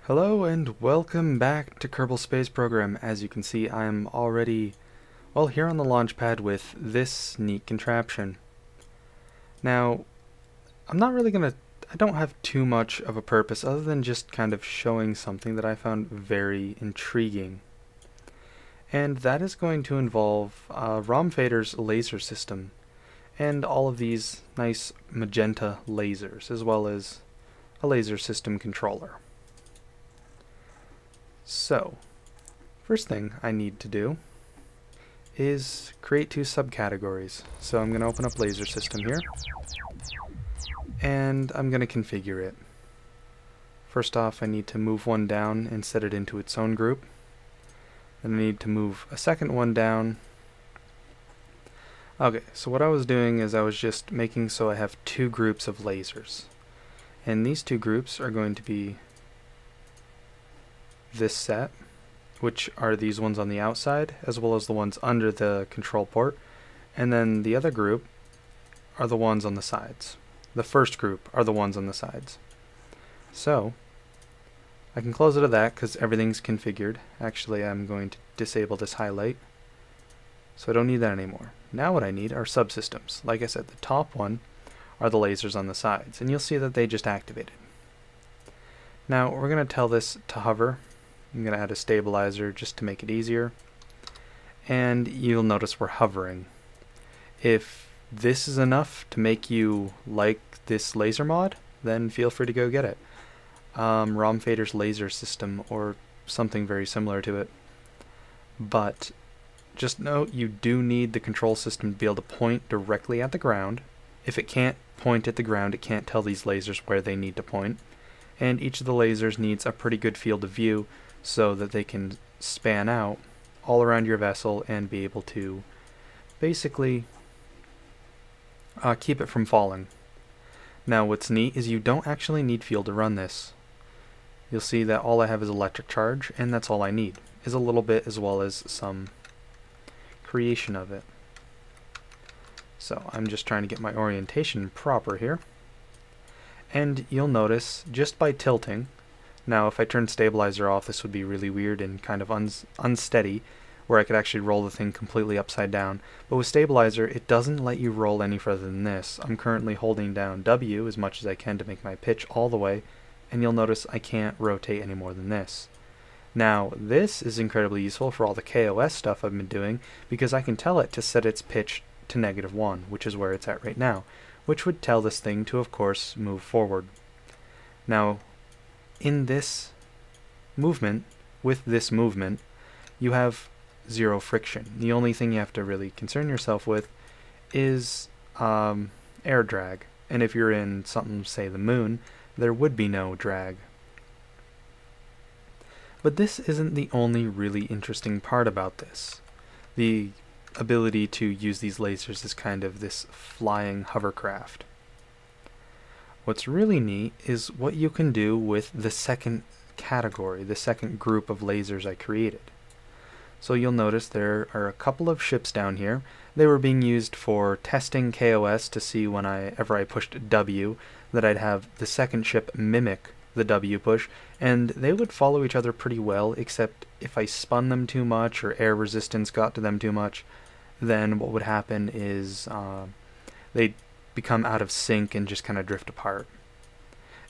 Hello and welcome back to Kerbal Space Program. As you can see, I'm already, here on the launch pad with this neat contraption. Now, I don't have too much of a purpose other than just kind of showing something that I found very intriguing. And that is going to involve Romfader's laser system and all of these nice magenta lasers, as well as a laser system controller. So, first thing I need to do is create two subcategories. So I'm going to open up laser system here, and I'm going to configure it. First off, I need to move one down and set it into its own group. Then I need to move a second one down. Okay, so what I was doing is I was just making so I have two groups of lasers. And these two groups are going to be this set, which are these ones on the outside, as well as the ones under the control port, and then the other group are the ones on the sides. The first group are the ones on the sides. So I can close it at that because everything's configured. Actually, I'm going to disable this highlight, so I don't need that anymore. Now what I need are subsystems. Like I said, the top one are the lasers on the sides, and you'll see that they just activated. Now we're going to tell this to hover. I'm going to add a stabilizer just to make it easier, and you'll notice we're hovering. If this is enough to make you like this laser mod, then feel free to go get it. Romfader's laser system or something very similar to it. But just note, you do need the control system to be able to point directly at the ground. If it can't point at the ground, it can't tell these lasers where they need to point. And each of the lasers needs a pretty good field of view so that they can span out all around your vessel and be able to basically keep it from falling. Now what's neat is you don't actually need fuel to run this. You'll see that all I have is electric charge, and that's all I need, is a little bit as well as some creation of it. So I'm just trying to get my orientation proper here. And you'll notice, just by tilting, now if I turn stabilizer off, this would be really weird and kind of unsteady, where I could actually roll the thing completely upside down. But with stabilizer, it doesn't let you roll any further than this. I'm currently holding down W as much as I can to make my pitch all the way, and you'll notice I can't rotate any more than this. Now, this is incredibly useful for all the KOS stuff I've been doing, because I can tell it to set its pitch to -1, which is where it's at right now, which would tell this thing to, of course, move forward. Now, in this movement, with this movement, you have zero friction. The only thing you have to really concern yourself with is air drag. And if you're in something, say the moon, there would be no drag. But this isn't the only really interesting part about this. The ability to use these lasers is kind of this flying hovercraft. What's really neat is what you can do with the second category, the second group of lasers I created. So you'll notice there are a couple of ships down here. They were being used for testing KOS to see whenever I pushed W that I'd have the second ship mimic the W push, and they would follow each other pretty well, except if I spun them too much or air resistance got to them too much, then what would happen is they'd become out of sync and just kind of drift apart.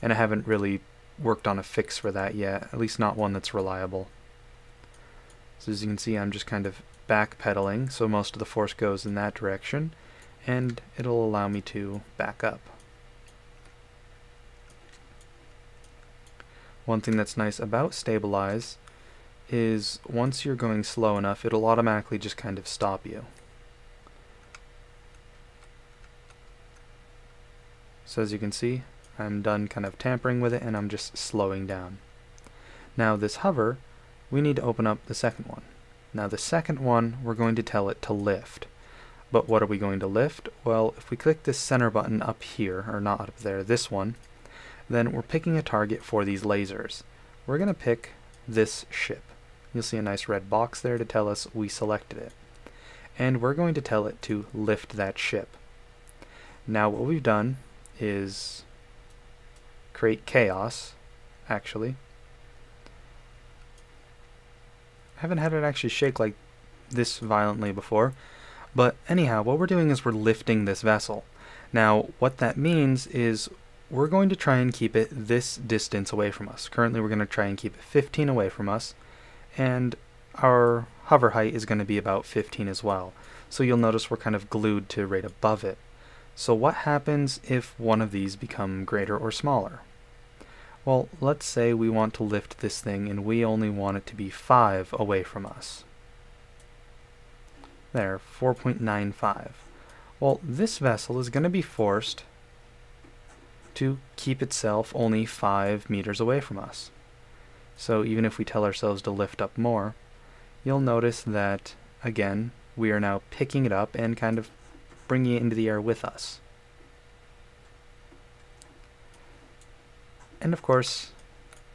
And I haven't really worked on a fix for that yet, at least not one that's reliable. So as you can see, I'm just kind of backpedaling, so most of the force goes in that direction, and it'll allow me to back up. One thing that's nice about stabilize is once you're going slow enough, it'll automatically just kind of stop you. So as you can see, I'm done kind of tampering with it, and I'm just slowing down. Now this hover, we need to open up the second one. Now the second one, we're going to tell it to lift. But what are we going to lift? Well, if we click this center button up here, or not up there, this one, then we're picking a target for these lasers. We're going to pick this ship. You'll see a nice red box there to tell us we selected it. And we're going to tell it to lift that ship. Now what we've done is create chaos, actually, haven't had it actually shake like this violently before. But anyhow, what we're doing is we're lifting this vessel. Now, what that means is we're going to try and keep it this distance away from us. Currently, we're going to try and keep it 15 away from us, and our hover height is going to be about 15 as well. So you'll notice we're kind of glued to right above it. So what happens if one of these become greater or smaller? Well, let's say we want to lift this thing and we only want it to be 5 away from us. There, 4.95. Well, this vessel is going to be forced to keep itself only 5 meters away from us. So even if we tell ourselves to lift up more, you'll notice that, again, we are now picking it up and kind of bringing it into the air with us. And of course,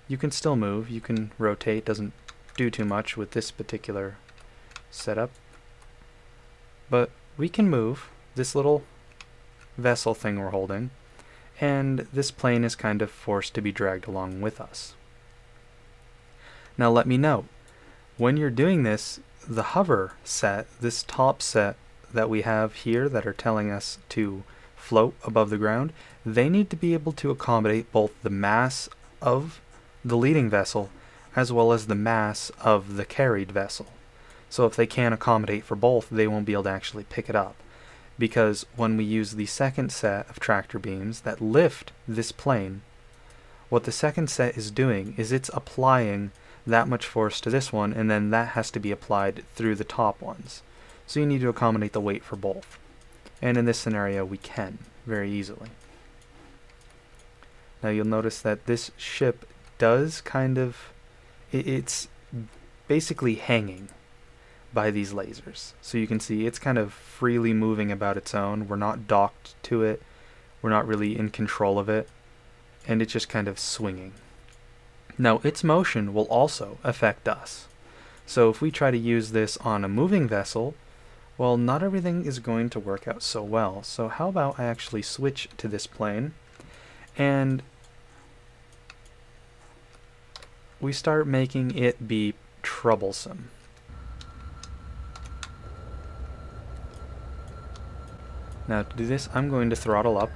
you can still move, you can rotate, doesn't do too much with this particular setup. But we can move this little vessel thing we're holding, and this plane is kind of forced to be dragged along with us. Now let me note, when you're doing this, the hover set, this top set that we have here that are telling us to float above the ground, they need to be able to accommodate both the mass of the leading vessel as well as the mass of the carried vessel. So if they can't accommodate for both, they won't be able to actually pick it up. Because when we use the second set of tractor beams that lift this plane, what the second set is doing is it's applying that much force to this one, and then that has to be applied through the top ones. So you need to accommodate the weight for both. And in this scenario, we can very easily. Now you'll notice that this ship does kind of, it's basically hanging by these lasers. So you can see it's kind of freely moving about its own. We're not docked to it. We're not really in control of it. And it's just kind of swinging. Now its motion will also affect us. So if we try to use this on a moving vessel, well, not everything is going to work out so well. So how about I actually switch to this plane and we start making it be troublesome. Now to do this, I'm going to throttle up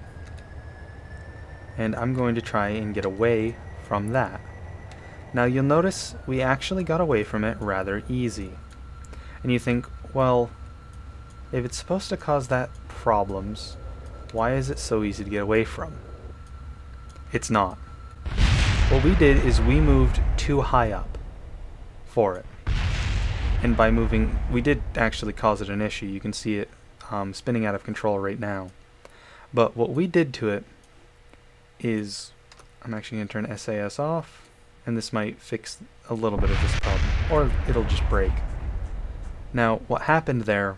and I'm going to try and get away from that. Now you'll notice we actually got away from it rather easy. And you think, well, if it's supposed to cause that problems, why is it so easy to get away from? It's not. What we did is we moved too high up for it. And by moving, we did actually cause it an issue. You can see it spinning out of control right now. But what we did to it is, I'm actually going to turn SAS off, and this might fix a little bit of this problem, or it'll just break. Now, what happened there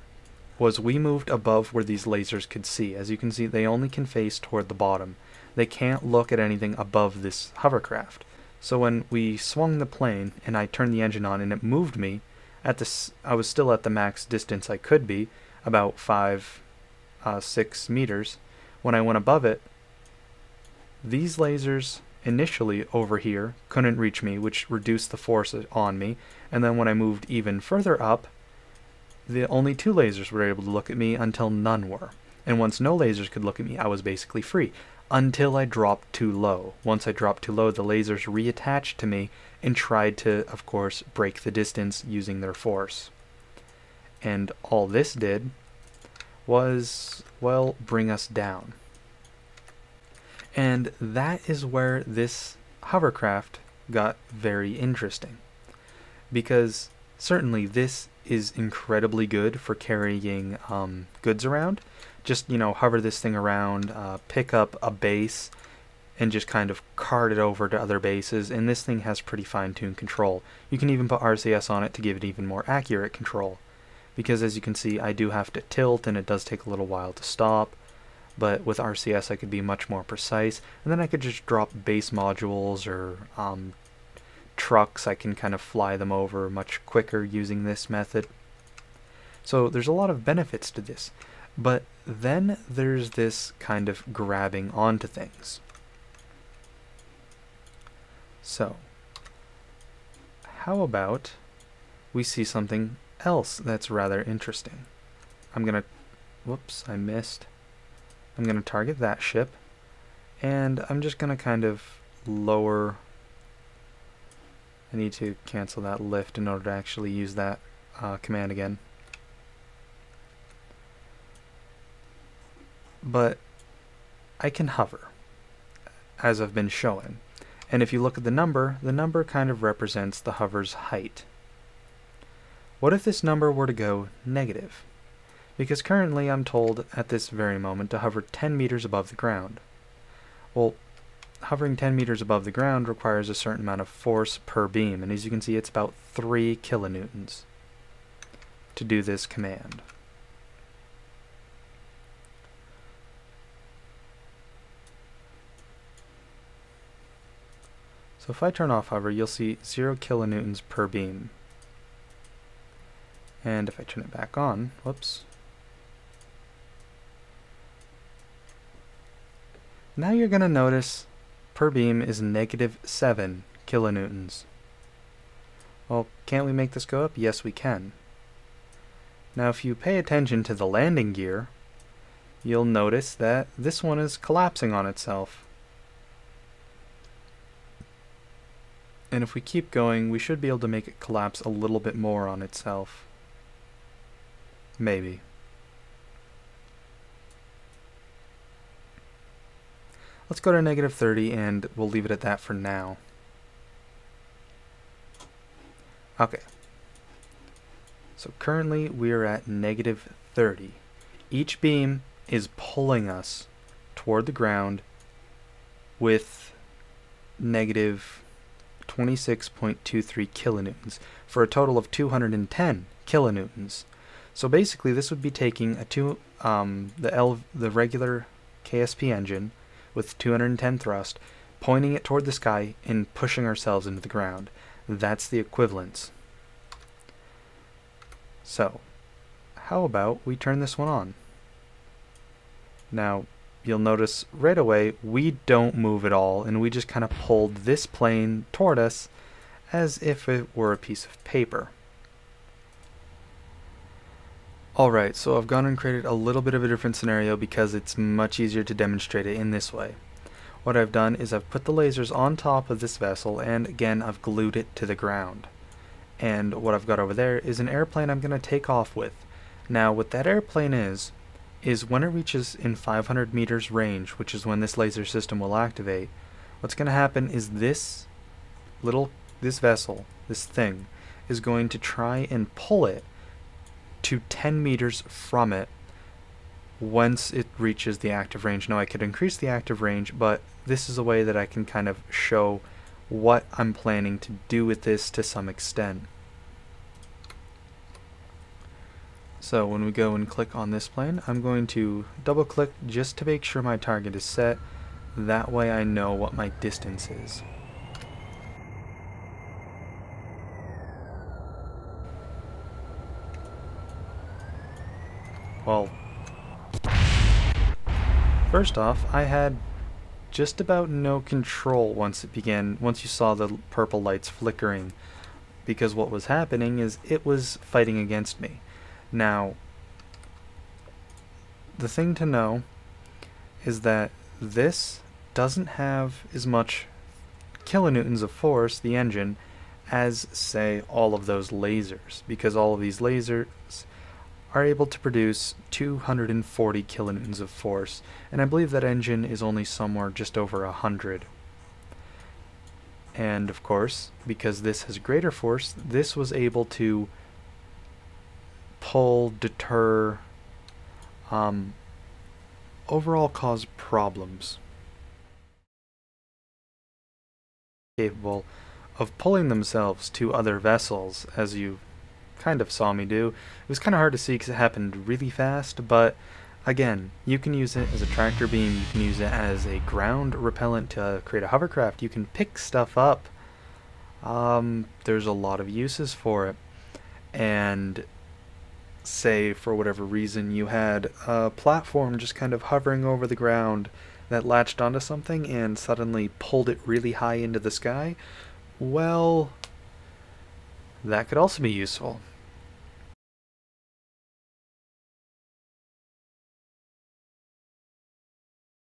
was we moved above where these lasers could see. As you can see, they only can face toward the bottom. They can't look at anything above this hovercraft. So when we swung the plane and I turned the engine on and it moved me, I was still at the max distance I could be, about 6 meters. When I went above it, these lasers initially over here couldn't reach me, which reduced the force on me, and then when I moved even further up, the only 2 lasers were able to look at me until none were. And once no lasers could look at me, I was basically free, until I dropped too low. Once I dropped too low, the lasers reattached to me and tried to, of course, break the distance using their force. And all this did was, well, bring us down. And that is where this hovercraft got very interesting. Because certainly this is incredibly good for carrying goods around. Just, hover this thing around, pick up a base, and just kind of cart it over to other bases, and this thing has pretty fine-tuned control. You can even put RCS on it to give it even more accurate control. Because as you can see, I do have to tilt, and it does take a little while to stop. But with RCS I could be much more precise, and then I could just drop base modules or trucks. I can kind of fly them over much quicker using this method. So there's a lot of benefits to this. But then there's this kind of grabbing onto things. So how about we see something else that's rather interesting. I'm gonna, whoops, I missed. I'm gonna target that ship, and I'm just gonna kind of lower. I need to cancel that lift in order to actually use that command again. But I can hover, as I've been showing. And if you look at the number kind of represents the hover's height. What if this number were to go negative? Because currently I'm told at this very moment to hover 10 meters above the ground. Well, hovering 10 meters above the ground requires a certain amount of force per beam, and as you can see, it's about 3 kilonewtons to do this command. So if I turn off hover, you'll see 0 kilonewtons per beam. And if I turn it back on, whoops, now you're going to notice per beam is -7 kilonewtons. Well, can't we make this go up? Yes, we can. Now if you pay attention to the landing gear, you'll notice that this one is collapsing on itself. And if we keep going, we should be able to make it collapse a little bit more on itself. Maybe. Let's go to -30 and we'll leave it at that for now. Okay. So currently we're at -30. Each beam is pulling us toward the ground with -26.23 kilonewtons for a total of 210 kilonewtons. So basically this would be taking the regular KSP engine with 210 thrust, pointing it toward the sky and pushing ourselves into the ground. That's the equivalence. So, how about we turn this one on? Now, you'll notice right away we don't move at all, and we just kind of pulled this plane toward us as if it were a piece of paper. Alright, so I've gone and created a little bit of a different scenario because it's much easier to demonstrate it in this way. What I've done is I've put the lasers on top of this vessel, and again I've glued it to the ground. And what I've got over there is an airplane I'm going to take off with. Now what that airplane is when it reaches in 500 meters range, which is when this laser system will activate, what's going to happen is this vessel, this thing, is going to try and pull it to 10 meters from it once it reaches the active range. Now I could increase the active range, but this is a way that I can kind of show what I'm planning to do with this to some extent. So when we go and click on this plane, I'm going to double click just to make sure my target is set. That way I know what my distance is. Well, first off, I had just about no control once you saw the purple lights flickering, because what was happening is it was fighting against me. Now, the thing to know is that this doesn't have as much kilonewtons of force, the engine, as, say, all of those lasers, because all of these lasers are able to produce 240 kilonewtons of force, and I believe that engine is only somewhere just over 100. And of course, because this has greater force, this was able to pull, deter, overall cause problems. Capable of pulling themselves to other vessels, as you kind of saw me do. It was kind of hard to see because it happened really fast, but again, you can use it as a tractor beam, you can use it as a ground repellent to create a hovercraft, you can pick stuff up. There's a lot of uses for it. And say for whatever reason you had a platform just kind of hovering over the ground that latched onto something and suddenly pulled it really high into the sky, well, that could also be useful.